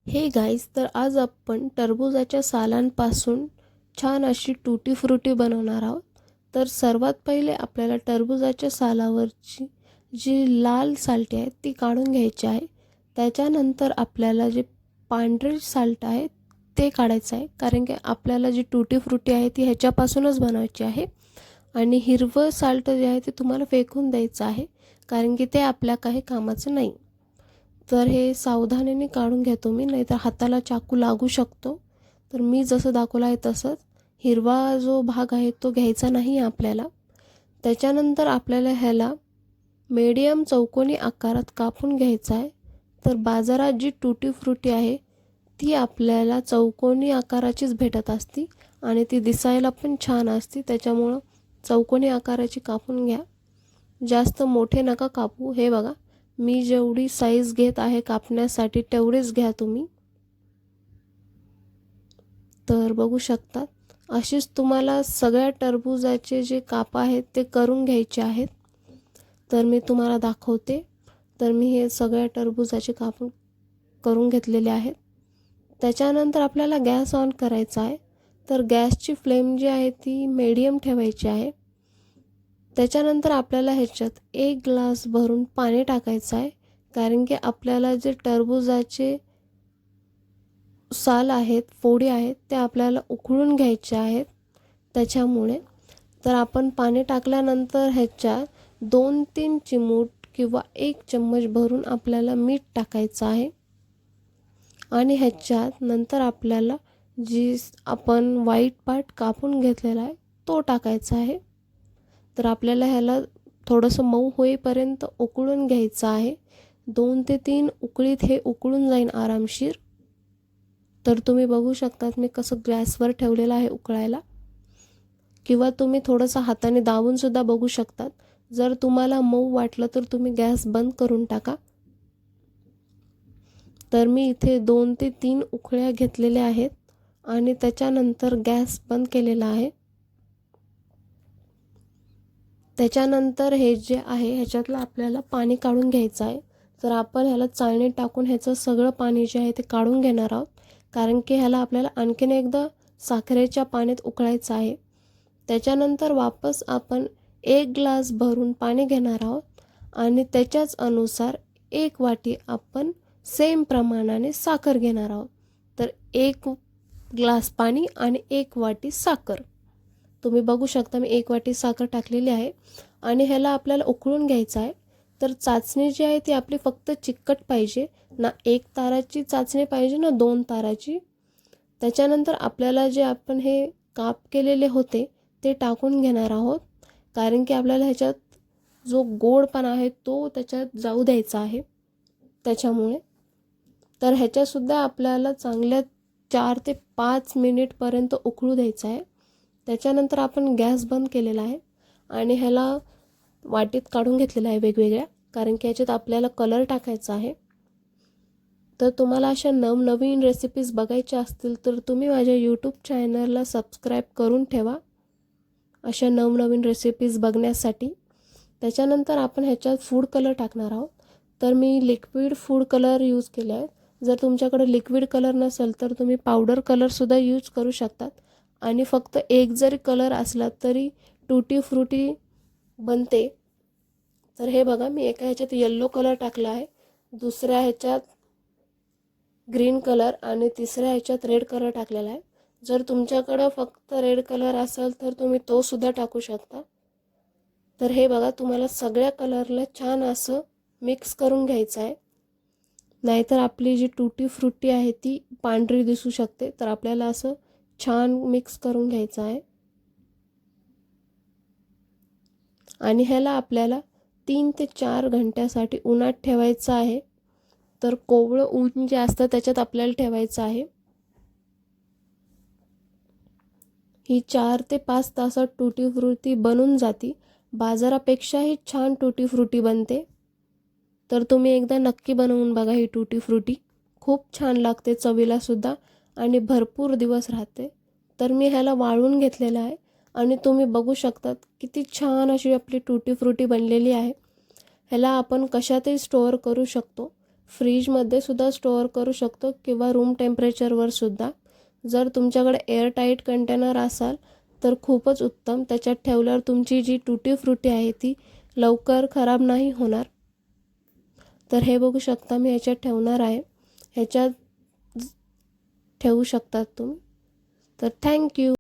हे गाईज, तर आज आपण टरबूजाच्या सालांपासून छान अशी टूटी फ्रुटी बनवणार आहोत. तर सर्वात पहिले आपल्याला टरबूजाच्या सालावरची जी लाल सालटी आहे ती काढून घ्यायची आहे. त्याच्यानंतर आपल्याला जे पांढरे सालट आहे ते काढायचं आहे, कारण की आपल्याला जी टूटी फ्रुटी आहे ती ह्याच्यापासूनच बनवायची आहे. आणि हिरवं सालट जे आहे ते तुम्हाला फेकून द्यायचं आहे, कारण की ते आपल्या काही कामाचं नाही. तर हे सावधानीने काढून घ्या तुम्ही, नाहीतर हाताला चाकू लागू शकतो. तर मी जसं दाखवलं आहे तसंच हिरवा जो भाग आहे तो घ्यायचा नाही आपल्याला. त्याच्यानंतर आपल्याला ह्याला मीडियम चौकोनी आकारात कापून घ्यायचा आहे. तर बाजारात जी टूटी फ्रुटी आहे ती आपल्याला चौकोनी आकाराचीच भेटत असती आणि ती दिसायला पण छान असते. त्याच्यामुळं चौकोनी आकाराची कापून घ्या, जास्त मोठे नका कापू. हे बघा, मी जेवढी साईज घेत आहे कापण्यासाठी तेवढेच घ्या तुम्ही. तर बघू शकता, अशीच तुम्हाला सगळ्या टरबूजाचे जे काप आहेत ते करून घ्यायचे आहेत. तर मी तुम्हाला दाखवते. तर मी हे सगळ्या टरबूजाचे काप करून घेतलेले आहेत. त्याच्यानंतर आपल्याला गॅस ऑन करायचा आहे. तर गॅसची फ्लेम जी आहे ती मीडियम ठेवायची आहे. त्याच्यानंतर आपल्याला ह्याच्यात 1 ग्लास भरून पाणी टाकायचं आहे, कारण की आपल्याला जे टरबूजाचे साल आहेत, फोडी आहेत, ते आपल्याला उकळून घ्यायचे आहेत. त्याच्यामुळे तर आपण पाणी टाकल्यानंतर ह्याच्यात 2-3 चिमूट किंवा 1 चम्मच भरून आपल्याला मीठ टाकायचं आहे. आणि ह्याच्यात नंतर आपल्याला जी आपण व्हाईट पार्ट कापून घेतलेला आहे तो टाकायचा आहे. तर आपल्याला ह्याला थोडंसं मऊ होईपर्यंत उकळून घ्यायचं आहे. 2 ते 3 उकळीत हे उकळून जाईल आरामशीर. तर तुम्ही बघू शकतात मी कसं गॅसवर ठेवलेलं आहे उकळायला, किंवा तुम्ही थोडंसं हाताने दाबूनसुद्धा बघू शकतात. जर तुम्हाला मऊ वाटलं तर तुम्ही गॅस बंद करून टाका. तर मी इथे 2 ते 3 उकळ्या घेतलेल्या आहेत आणि त्याच्यानंतर गॅस बंद केलेला आहे. त्याच्यानंतर हे जे आहे ह्याच्यातलं आपल्याला पाणी काढून घ्यायचं आहे. तर आपण ह्याला चाळणी टाकून ह्याचं सगळं पाणी जे आहे ते काढून घेणार आहोत, कारण की ह्याला आपल्याला आणखीन एकदा साखरेच्या पाण्यात उकळायचं आहे. त्याच्यानंतर वापस आपण 1 ग्लास भरून पाणी घेणार आहोत आणि त्याच्याच अनुसार 1 वाटी आपण सेम प्रमाणाने साखर घेणार आहोत. तर 1 ग्लास पाणी आणि 1 वाटी साखर. तुम्ही बघू शकता मी 1 वाटी साखर टाकलेली आहे आणि ह्याला आपल्याला उकळून घ्यायचं आहे. तर चाचणी जी आहे ती आपली फक्त चिकट पाहिजे, ना 1 ताराची चाचणी पाहिजे ना 2 ताराची. त्याच्यानंतर आपल्याला जे आपण हे काप केलेले होते ते टाकून घेणार आहोत, कारण की आपल्याला ह्याच्यात जो गोडपणा आहे तो त्याच्यात जाऊ द्यायचा आहे. त्याच्यामुळे तर ह्याच्यासुद्धा आपल्याला चांगल्या 4 ते 5 मिनिटपर्यंत उकळू द्यायचं आहे. त्याच्यानंतर आपण गॅस बंद केलेला आहे आणि ह्याला वाटीत काढून घेतलेलं आहे वेगवेगळ्या, कारण की ह्याच्यात आपल्याला कलर टाकायचा आहे. तर तुम्हाला अशा नवनवीन रेसिपीज बघायच्या असतील तर तुम्ही माझ्या यूट्यूब चॅनलला सबस्क्राईब करून ठेवा अशा नवनवीन रेसिपीज बघण्यासाठी. त्याच्यानंतर आपण ह्याच्यात फूड कलर टाकणार आहोत. तर मी लिक्विड फूड कलर यूज केले आहेत. जर तुमच्याकडे लिक्विड कलर नसेल तर तुम्ही पावडर कलरसुद्धा यूज करू शकतात. आणि फक्त एक जरी कलर असला तरी टूटी फ्रुटी बनते. तर हे बघा, मी एका ह्याच्यात येल्लो कलर टाकला आहे, दुसऱ्या ह्याच्यात ग्रीन कलर आणि तिसऱ्या ह्याच्यात रेड कलर टाकलेला आहे. जर तुमच्याकडं फक्त रेड कलर असेल तर तुम्ही तो सुद्धा टाकू शकता. तर हे बघा, तुम्हाला सगळ्या कलरला छान असं मिक्स करून घ्यायचं आहे, नाहीतर आपली जी टूटी फ्रुटी आहे ती पांढरी दिसू शकते. तर आपल्याला असं छान मिक्स करून घ्यायचं आहे आणि ह्याला आपल्याला 3 ते 4 घंट्यासाठी उन्हात ठेवायचं आहे. तर कोवळं ऊन जे असतं त्याच्यात आपल्याला ठेवायचं आहे. ही 4 ते 5 तासात टूटी फ्रुटी बनून जाती. बाजारापेक्षाही छान टूटी फ्रुटी बनते. तर तुम्ही एकदा नक्की बनवून बघा ही टूटी फ्रुटी. खूप छान लागते चवीलासुद्धा आणि भरपूर दिवस राहते. तर मी ह्याला वाळवून घेतलेलं आहे आणि तुम्ही बघू शकतात किती छान अशी आपली टूटी फ्रुटी बनलेली आहे. ह्याला आपण कशातही स्टोअर करू शकतो. फ्रीजमध्ये सुद्धा स्टोअर करू शकतो किंवा रूम टेम्परेचरवर सुद्धा. जर तुमच्याकडे एअरटाईट कंटेनर असाल तर खूपच उत्तम. त्याच्यात ठेवल्यावर तुमची जी टुटी फ्रुटी आहे ती लवकर खराब नाही होणार. तर हे बघू शकता मी ह्याच्यात ठेवणार आहे. ह्याच्यात ठेवू शकतात तुम्ही. तर थँक्यू.